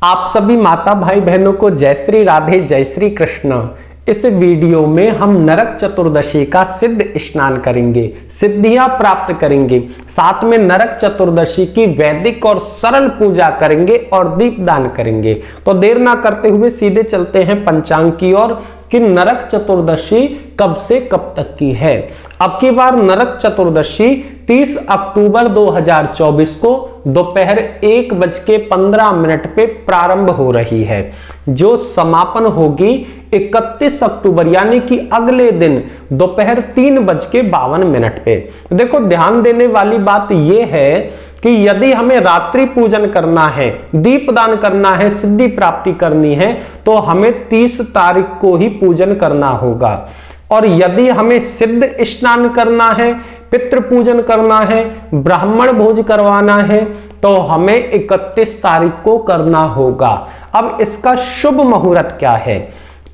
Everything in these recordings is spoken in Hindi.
आप सभी माता भाई बहनों को जय श्री राधे, जय श्री कृष्ण। इस वीडियो में हम नरक चतुर्दशी का सिद्ध स्नान करेंगे, सिद्धियां प्राप्त करेंगे, साथ में नरक चतुर्दशी की वैदिक और सरल पूजा करेंगे और दीपदान करेंगे। तो देर ना करते हुए सीधे चलते हैं पंचांग की ओर कि नरक चतुर्दशी कब से कब तक की है। अब की बार नरक चतुर्दशी 30 अक्टूबर 2024 को दोपहर 1:15 पे प्रारंभ हो रही है, जो समापन होगी 31 अक्टूबर यानी कि अगले दिन दोपहर 3:52 पे। देखो, ध्यान देने वाली बात यह है कि यदि हमें रात्रि पूजन करना है, दीपदान करना है, सिद्धि प्राप्ति करनी है, तो हमें 30 तारीख को ही पूजन करना होगा। और यदि हमें सिद्ध स्नान करना है, पितृ पूजन करना है, ब्राह्मण भोज करवाना है, तो हमें 31 तारीख को करना होगा। अब इसका शुभ मुहूर्त क्या है?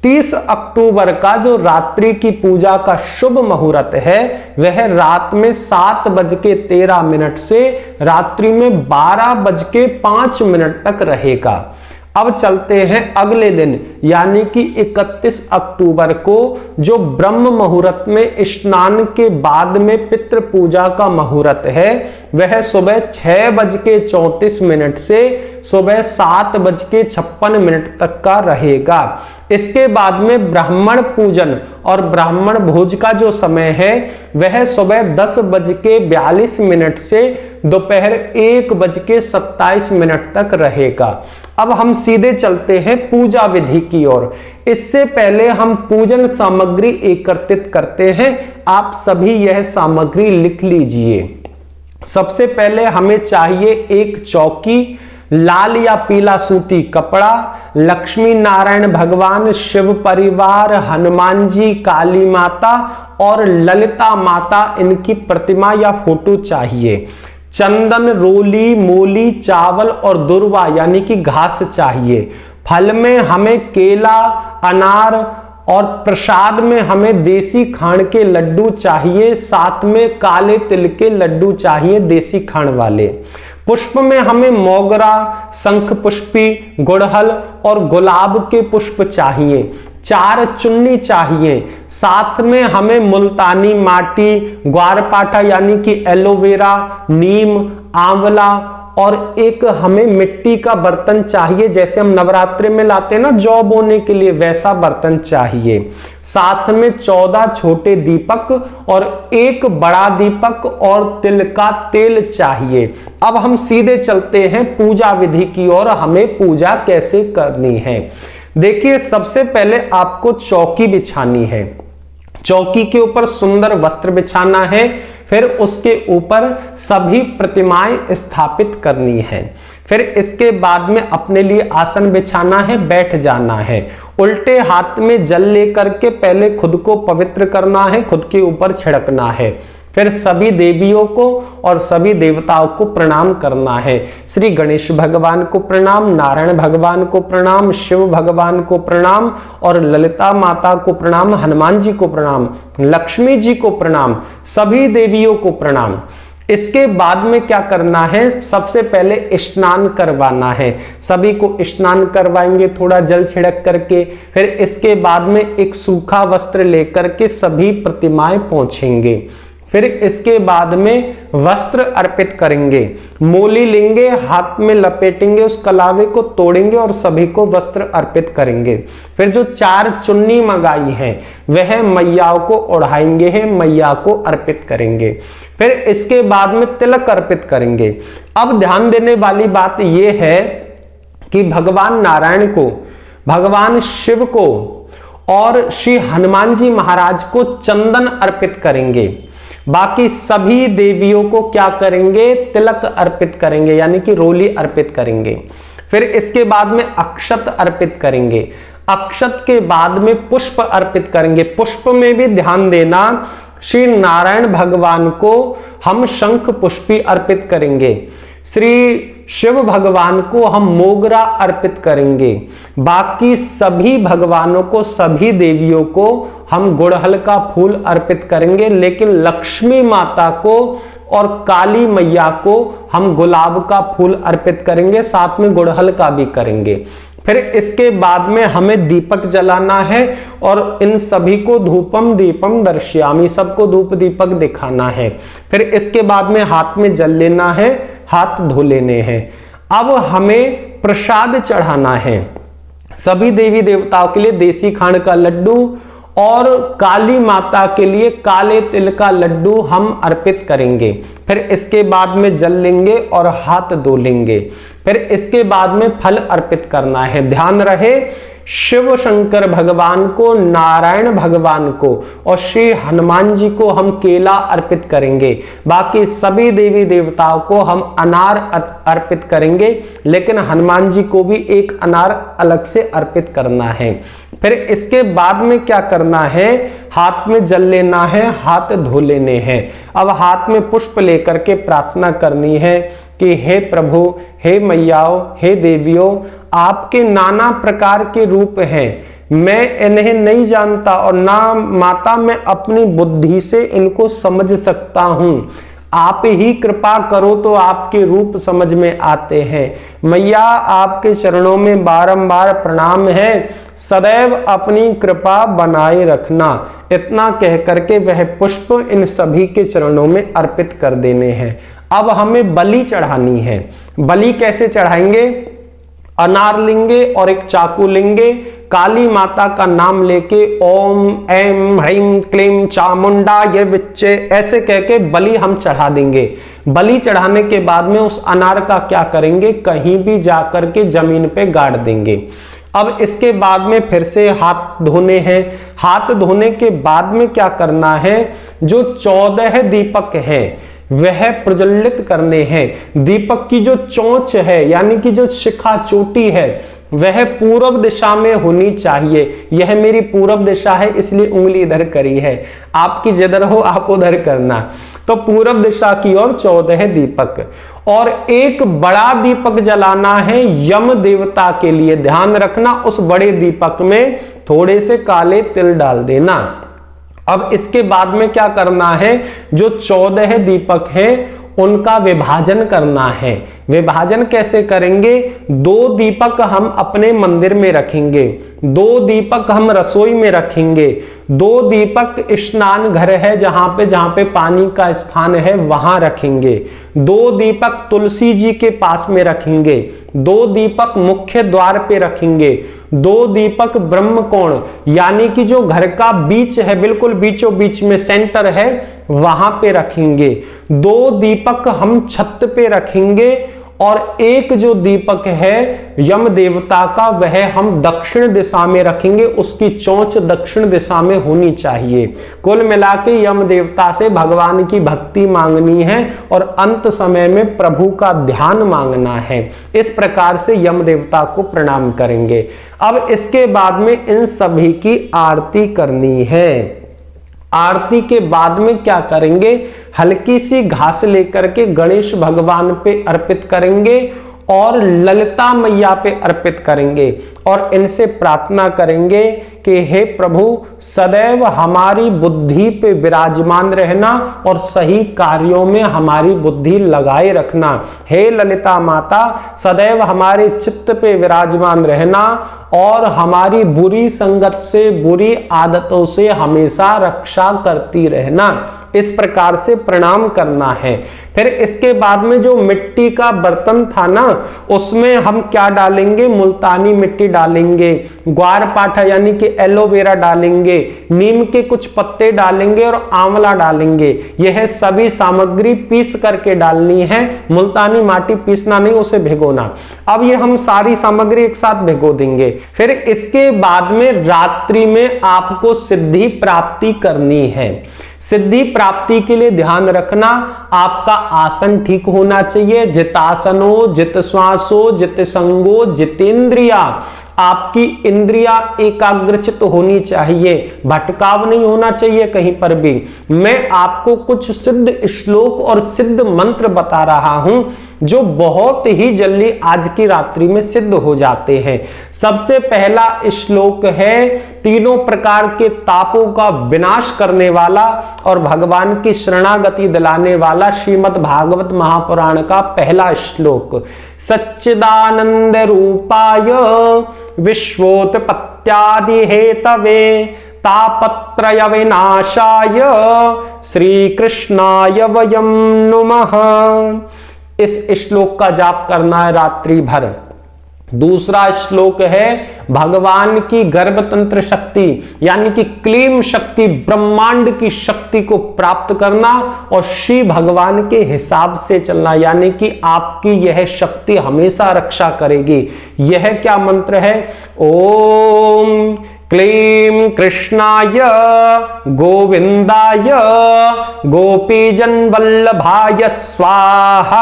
30 अक्टूबर का जो रात्रि की पूजा का शुभ मुहूर्त है वह रात में 7:13 से रात्रि में 12:05 तक रहेगा। अब चलते हैं अगले दिन यानी कि 31 अक्टूबर को, जो ब्रह्म मुहूर्त में स्नान के बाद में पितृ पूजा का मुहूर्त है वह सुबह 6:34 से सुबह 7:56 तक का रहेगा। इसके बाद में ब्राह्मण पूजन और ब्राह्मण भोज का जो समय है वह सुबह 10:42 से दोपहर 1:27 तक रहेगा। अब हम सीधे चलते हैं पूजा विधि की ओर। इससे पहले हम पूजन सामग्री एकत्रित करते हैं। आप सभी यह सामग्री लिख लीजिए। सबसे पहले हमें चाहिए एक चौकी, लाल या पीला सूती कपड़ा, लक्ष्मी नारायण भगवान, शिव परिवार, हनुमान जी, काली माता और ललिता माता, इनकी प्रतिमा या फोटो चाहिए। चंदन, रोली, मूली, चावल और दुर्वा यानी कि घास चाहिए। फल में हमें केला, अनार और प्रसाद में हमें देसी खांड के लड्डू चाहिए। साथ में काले तिल के लड्डू चाहिए, देसी खांड वाले। पुष्प में हमें मोगरा, शंख पुष्पी, गुड़हल और गुलाब के पुष्प चाहिए। 4 चुन्नी चाहिए। साथ में हमें मुल्तानी माटी, ग्वारपाठा यानी कि एलोवेरा, नीम, आंवला और एक हमें मिट्टी का बर्तन चाहिए, जैसे हम नवरात्रि में लाते हैं ना जौ बोने के लिए, वैसा बर्तन चाहिए। साथ में 14 छोटे दीपक और एक बड़ा दीपक और तिल का तेल चाहिए। अब हम सीधे चलते हैं पूजा विधि की ओर। हमें पूजा कैसे करनी है? देखिए, सबसे पहले आपको चौकी बिछानी है। चौकी के ऊपर सुंदर वस्त्र बिछाना है। फिर उसके ऊपर सभी प्रतिमाएं स्थापित करनी है। फिर इसके बाद में अपने लिए आसन बिछाना है, बैठ जाना है। उल्टे हाथ में जल लेकर के पहले खुद को पवित्र करना है, खुद के ऊपर छिड़कना है। फिर सभी देवियों को और सभी देवताओं को प्रणाम करना है। श्री गणेश भगवान को प्रणाम, नारायण भगवान को प्रणाम, शिव भगवान को प्रणाम और ललिता माता को प्रणाम, हनुमान जी को प्रणाम, लक्ष्मी जी को प्रणाम, सभी देवियों को प्रणाम। इसके बाद में क्या करना है? सबसे पहले स्नान करवाना है। सभी को स्नान करवाएंगे थोड़ा जल छिड़क करके। फिर इसके बाद में एक सूखा वस्त्र लेकर के सभी प्रतिमाएं पहुंचेंगे। फिर इसके बाद में वस्त्र अर्पित करेंगे। मोली लेंगे, हाथ में लपेटेंगे, उस कलावे को तोड़ेंगे और सभी को वस्त्र अर्पित करेंगे। फिर जो 4 चुन्नी मंगाई है वह मैया को ओढ़ाएंगे, है मैया को अर्पित करेंगे। फिर इसके बाद में तिलक अर्पित करेंगे। अब ध्यान देने वाली बात यह है कि भगवान नारायण को, भगवान शिव को और श्री हनुमान जी महाराज को चंदन अर्पित करेंगे। बाकी सभी देवियों को क्या करेंगे? तिलक अर्पित करेंगे यानी कि रोली अर्पित करेंगे। फिर इसके बाद में अक्षत अर्पित करेंगे। अक्षत के बाद में पुष्प अर्पित करेंगे। पुष्प में भी ध्यान देना, श्री नारायण भगवान को हम शंख पुष्पी अर्पित करेंगे। श्री शिव भगवान को हम मोगरा अर्पित करेंगे। बाकी सभी भगवानों को, सभी देवियों को हम गुड़हल का फूल अर्पित करेंगे। लेकिन लक्ष्मी माता को और काली मैया को हम गुलाब का फूल अर्पित करेंगे, साथ में गुड़हल का भी करेंगे। फिर इसके बाद में हमें दीपक जलाना है और इन सभी को धूपम दीपम दर्शयामी, सबको धूप दीपक दिखाना है। फिर इसके बाद में हाथ में जल लेना है, हाथ धो लेने हैं। अब हमें प्रसाद चढ़ाना है। सभी देवी देवताओं के लिए देसी खांड का लड्डू और काली माता के लिए काले तिल का लड्डू हम अर्पित करेंगे। फिर इसके बाद में जल लेंगे और हाथ धो लेंगे। फिर इसके बाद में फल अर्पित करना है। ध्यान रहे, शिव शंकर भगवान को, नारायण भगवान को और श्री हनुमान जी को हम केला अर्पित करेंगे। बाकी सभी देवी देवताओं को हम अनार अर्पित करेंगे, लेकिन हनुमान जी को भी एक अनार अलग से अर्पित करना है। फिर इसके बाद में क्या करना है, हाथ में जल लेना है, हाथ धो लेने हैं। अब हाथ में पुष्प लेकर के प्रार्थना करनी है कि हे प्रभु, हे मैयाओं, हे देवियों, आपके नाना प्रकार के रूप हैं, मैं इन्हें नहीं जानता और ना माता मैं अपनी बुद्धि से इनको समझ सकता हूं। आप ही कृपा करो तो आपके रूप समझ में आते हैं। मैया आपके चरणों में बारंबार प्रणाम है, सदैव अपनी कृपा बनाए रखना। इतना कह करके वह पुष्प इन सभी के चरणों में अर्पित कर देने हैं। अब हमें बलि चढ़ानी है। बलि कैसे चढ़ाएंगे, अनार लेंगे और एक चाकू लेंगे, काली माता का नाम लेके ओम ऐम ह्रीं क्लीं चामुंडा ये विच्चे ऐसे कह के बलि हम चढ़ा देंगे। बलि चढ़ाने के बाद में उस अनार का क्या करेंगे, कहीं भी जाकर के जमीन पे गाड़ देंगे। अब इसके बाद में फिर से हाथ धोने हैं। हाथ धोने के बाद में क्या करना है, जो 14 दीपक हैं वह प्रज्वलित करने हैं। दीपक की जो चोंच है यानी कि जो शिखा चोटी है वह पूर्व दिशा में होनी चाहिए। यह मेरी पूर्व दिशा है इसलिए उंगली इधर करी है, आपकी जिधर हो आप उधर करना। तो पूर्व दिशा की ओर 14 दीपक और एक बड़ा दीपक जलाना है यम देवता के लिए। ध्यान रखना, उस बड़े दीपक में थोड़े से काले तिल डाल देना। अब इसके बाद में क्या करना है, जो 14 दीपक हैं उनका विभाजन करना है। विभाजन कैसे करेंगे, 2 दीपक हम अपने मंदिर में रखेंगे, 2 दीपक हम रसोई में रखेंगे, 2 दीपक स्नान घर है जहां पे पानी का स्थान है वहां रखेंगे, 2 दीपक तुलसी जी के पास में रखेंगे, 2 दीपक मुख्य द्वार पे रखेंगे, 2 दीपक ब्रह्म कोण यानी कि जो घर का बीच है बिल्कुल बीचों बीच में सेंटर है वहां पे रखेंगे, 2 दीपक हम छत पे रखेंगे और एक जो दीपक है यम देवता का वह हम दक्षिण दिशा में रखेंगे, उसकी चोंच दक्षिण दिशा में होनी चाहिए। कुल मिला के यम देवता से भगवान की भक्ति मांगनी है और अंत समय में प्रभु का ध्यान मांगना है। इस प्रकार से यम देवता को प्रणाम करेंगे। अब इसके बाद में इन सभी की आरती करनी है। आरती के बाद में क्या करेंगे, हल्की सी घास लेकर के गणेश भगवान पे अर्पित करेंगे और ललिता मैया पे अर्पित करेंगे और इनसे प्रार्थना करेंगे कि हे प्रभु सदैव हमारी बुद्धि पे विराजमान रहना और सही कार्यों में हमारी बुद्धि लगाए रखना। हे ललिता माता सदैव हमारे चित्त पे विराजमान रहना और हमारी बुरी संगत से, बुरी आदतों से हमेशा रक्षा करती रहना। इस प्रकार से प्रणाम करना है। फिर इसके बाद में जो मिट्टी का बर्तन था ना उसमें हम क्या डालेंगे, मुल्तानी मिट्टी डालेंगे, ग्वार पाठा यानी कि एलोवेरा डालेंगे, नीम के कुछ पत्ते डालेंगे और आंवला डालेंगे। यह सभी सामग्री पीस करके डालनी है, मुल्तानी माटी पीसना नहीं, उसे भिगोना। अब ये हम सारी सामग्री एक साथ भिगो देंगे। फिर इसके बाद में रात्रि में आपको सिद्धि प्राप्ति करनी है। सिद्धि प्राप्ति के लिए ध्यान रखना आपका आसन ठीक होना चाहिए। जितासनो जित श्वासो जित संगो जितेंद्रिया। आपकी इंद्रियां एकाग्रचित होनी चाहिए, भटकाव नहीं होना चाहिए कहीं पर भी। मैं आपको कुछ सिद्ध श्लोक और सिद्ध मंत्र बता रहा हूं जो बहुत ही जल्दी आज की रात्रि में सिद्ध हो जाते हैं। सबसे पहला श्लोक है तीनों प्रकार के तापों का विनाश करने वाला और भगवान की शरणागति दिलाने वाला श्रीमद् भागवत महापुराण का पहला श्लोक। सच्चिदानंद रूपाय विश्वोत्पत्त्यादि हेतवे तापत्रय विनाशाय श्री कृष्णाय वयं नुमः। इस श्लोक का जाप करना है रात्रि भर। दूसरा श्लोक है भगवान की गर्भतंत्र शक्ति यानी कि क्लीम शक्ति, ब्रह्मांड की शक्ति को प्राप्त करना और श्री भगवान के हिसाब से चलना, यानी कि आपकी यह शक्ति हमेशा रक्षा करेगी। यह क्या मंत्र है? ओम क्लीं कृष्णाय गोविंदाय गोपीजन वल्लभाय स्वाहा।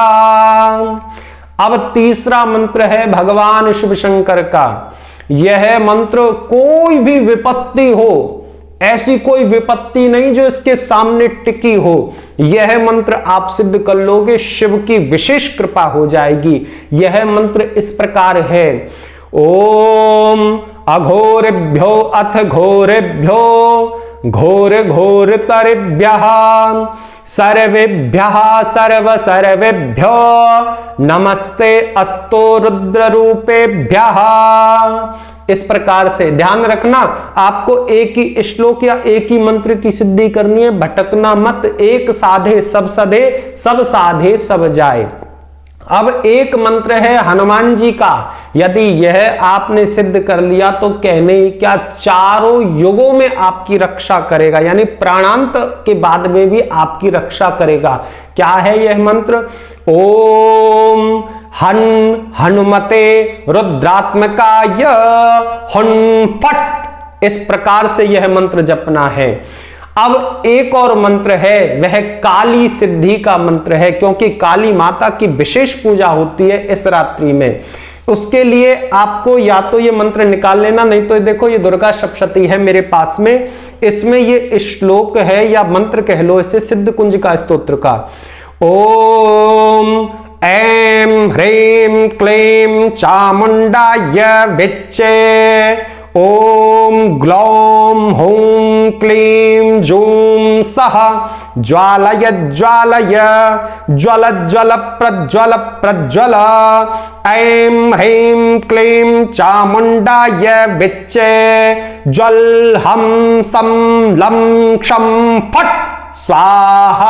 अब तीसरा मंत्र है भगवान शिव शंकर का। यह मंत्र कोई भी विपत्ति हो, ऐसी कोई विपत्ति नहीं जो इसके सामने टिकी हो, यह मंत्र आप सिद्ध कर लोगे, शिव की विशेष कृपा हो जाएगी। यह मंत्र इस प्रकार है। ओम अघोरेभ्यो अथ घोरेभ्यो घोर घोर तरेभ्यः सर्वेभ्यः सर्व सर्वेभ्यो नमस्ते अस्तो रुद्र रूपेभ्यः। इस प्रकार से ध्यान रखना, आपको एक ही श्लोक या एक ही मंत्र की सिद्धि करनी है, भटकना मत। एक साधे सब सधे, सब साधे सब जाए। अब एक मंत्र है हनुमान जी का। यदि यह आपने सिद्ध कर लिया तो कहने क्या, चारों युगों में आपकी रक्षा करेगा, यानी प्राणांत के बाद में भी आपकी रक्षा करेगा। क्या है यह मंत्र? ओम हनुमते रुद्रात्मकाय हुन फट। इस प्रकार से यह मंत्र जपना है। अब एक और मंत्र है, वह काली सिद्धि का मंत्र है, क्योंकि काली माता की विशेष पूजा होती है इस रात्रि में। उसके लिए आपको या तो ये मंत्र निकाल लेना, नहीं तो देखो ये दुर्गा सप्तशती है मेरे पास में, इसमें ये श्लोक है या मंत्र कह लो इसे, सिद्ध कुंज का स्तोत्र का। ओम ऐं ह्रीं क्लीं चामुंडाय विच्चे ओम ग्लौं हूं क्लीं जूं सः ज्वालय ज्वालय ज्वल ज्वल प्रज्वल प्रज्वल ऐं ह्रीं क्लीं चामुंडाय विच्चे ज्वल हम सं लं क्षं फट स्वाहा।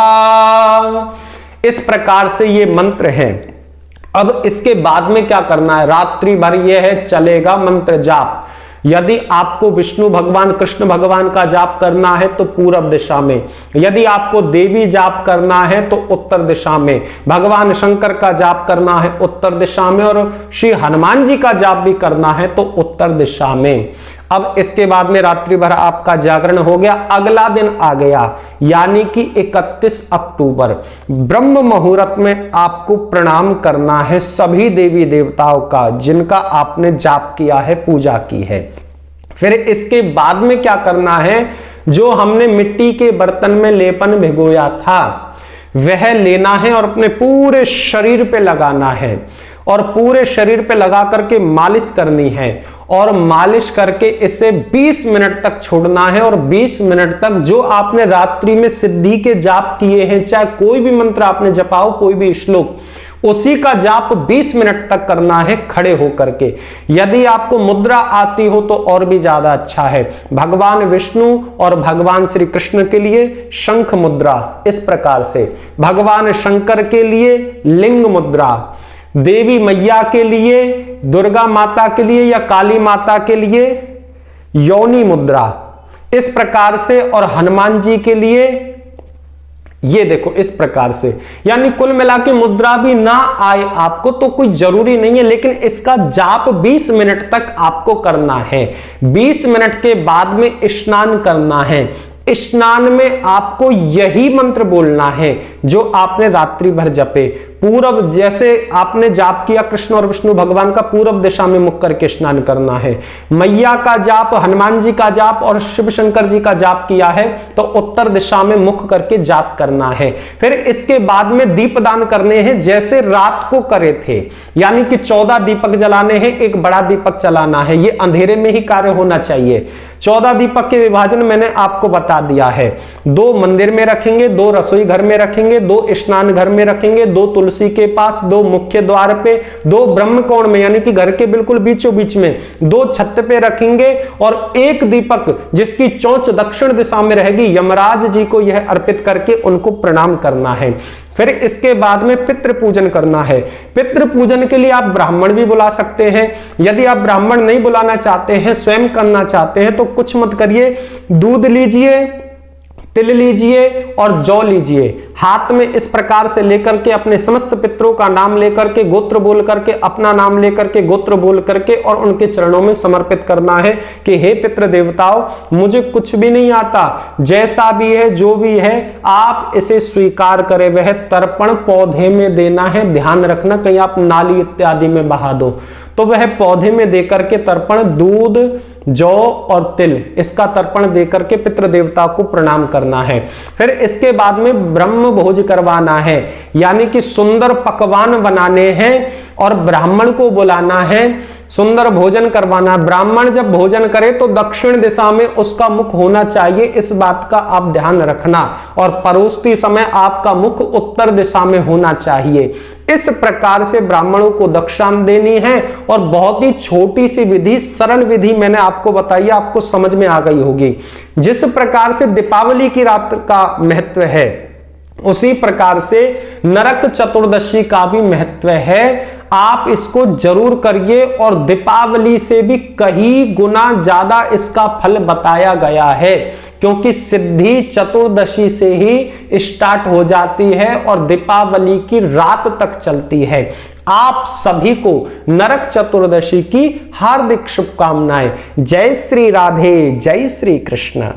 इस प्रकार से ये मंत्र है। अब इसके बाद में क्या करना है? रात्रि भर यह है चलेगा मंत्र जाप। यदि आपको विष्णु भगवान कृष्ण भगवान का जाप करना है तो पूरब दिशा में, यदि आपको देवी जाप करना है तो उत्तर दिशा में, भगवान शंकर का जाप करना है उत्तर दिशा में, और श्री हनुमान जी का जाप भी करना है तो उत्तर दिशा में। अब इसके बाद में रात्रि भर आपका जागरण हो गया। अगला दिन आ गया यानी कि 31 अक्टूबर ब्रह्म मुहूर्त में आपको प्रणाम करना है सभी देवी देवताओं का जिनका आपने जाप किया है, पूजा की है। फिर इसके बाद में क्या करना है? जो हमने मिट्टी के बर्तन में लेपन भिगोया था वह लेना है और अपने पूरे शरीर पे लगाना है, और पूरे शरीर पे लगा करके मालिश करनी है, और मालिश करके इसे 20 मिनट तक छोड़ना है। और 20 मिनट तक जो आपने रात्रि में सिद्धि के जाप किए हैं, चाहे कोई भी मंत्र आपने जपाओ, कोई भी श्लोक, उसी का जाप 20 मिनट तक करना है खड़े होकर के। यदि आपको मुद्रा आती हो तो और भी ज्यादा अच्छा है। भगवान विष्णु और भगवान श्री कृष्ण के लिए शंख मुद्रा इस प्रकार से, भगवान शंकर के लिए लिंग मुद्रा, देवी मैया के लिए, दुर्गा माता के लिए या काली माता के लिए योनि मुद्रा इस प्रकार से, और हनुमान जी के लिए ये देखो इस प्रकार से। यानी कुल मिला के मुद्रा भी ना आए आपको तो कोई जरूरी नहीं है, लेकिन इसका जाप 20 मिनट तक आपको करना है। 20 मिनट के बाद में स्नान करना है। स्नान में आपको यही मंत्र बोलना है जो आपने रात्रि भर जपे। पूरब, जैसे आपने जाप किया कृष्ण और विष्णु भगवान का, पूरब दिशा में मुख करके स्नान करना है। मैया का जाप, हनुमान जी का जाप और शिव शंकर जी का जाप किया है तो उत्तर दिशा में मुख करके जाप करना है। फिर इसके बाद में दीपदान करने हैं जैसे रात को करे थे, यानी कि 14 दीपक जलाने हैं, एक बड़ा दीपक जलाना है। ये अंधेरे में ही कार्य होना चाहिए। 14 दीपक के विभाजन मैंने आपको बता दिया है। 2 मंदिर में रखेंगे, 2 रसोई घर में रखेंगे, 2 स्नान घर में रखेंगे, 2 तुलसी के पास, 2 मुख्य द्वार पे, 2 ब्रह्म कोण में यानी कि घर के बिल्कुल बीचों बीच में, 2 छत पे रखेंगे और एक दीपक जिसकी चोंच दक्षिण दिशा में रहेगी, यमराज जी को यह अर्पित करके उनको प्रणाम करना है। फिर इसके बाद में पितृ पूजन करना है। पितृ पूजन के लिए आप ब्राह्मण भी बुला सकते हैं। यदि आप ब्राह्मण नहीं बुलाना चाहते हैं, स्वयं करना चाहते हैं, तो कुछ मत करिए, दूध लीजिए, तिल लीजिए और जौ लीजिए, हाथ में इस प्रकार से लेकर के अपने समस्त पितरों का नाम लेकर के, गोत्र बोल करके, अपना नाम लेकर के, गोत्र बोल करके और उनके चरणों में समर्पित करना है कि हे पितृ देवताओं, मुझे कुछ भी नहीं आता, जैसा भी है जो भी है आप इसे स्वीकार करें। वह तर्पण पौधे में देना है, ध्यान रखना कहीं आप नाली इत्यादि में बहा दो, तो वह पौधे में देकर के तर्पण, दूध, जौ और तिल, इसका तर्पण देकर के पितृ देवता को प्रणाम करना है। फिर इसके बाद में ब्रह्म भोज करवाना है, यानी कि सुंदर पकवान बनाने हैं और ब्राह्मण को बुलाना है, सुंदर भोजन करवाना। ब्राह्मण जब भोजन करे तो दक्षिण दिशा में उसका मुख होना चाहिए, इस बात का आप ध्यान रखना, और परोसते समय आपका मुख उत्तर दिशा में होना चाहिए। इस प्रकार से ब्राह्मणों को दक्षिणा देनी है और बहुत ही छोटी सी विधि, सरल विधि मैंने आपको बताई, आपको समझ में आ गई होगी। जिस प्रकार से दीपावली की रात का महत्व है, उसी प्रकार से नरक चतुर्दशी का भी महत्व है। आप इसको जरूर करिए और दीपावली से भी कहीं गुना ज्यादा इसका फल बताया गया है, क्योंकि सिद्धि चतुर्दशी से ही स्टार्ट हो जाती है और दीपावली की रात तक चलती है। आप सभी को नरक चतुर्दशी की हार्दिक शुभकामनाएं। जय श्री राधे, जय श्री कृष्ण।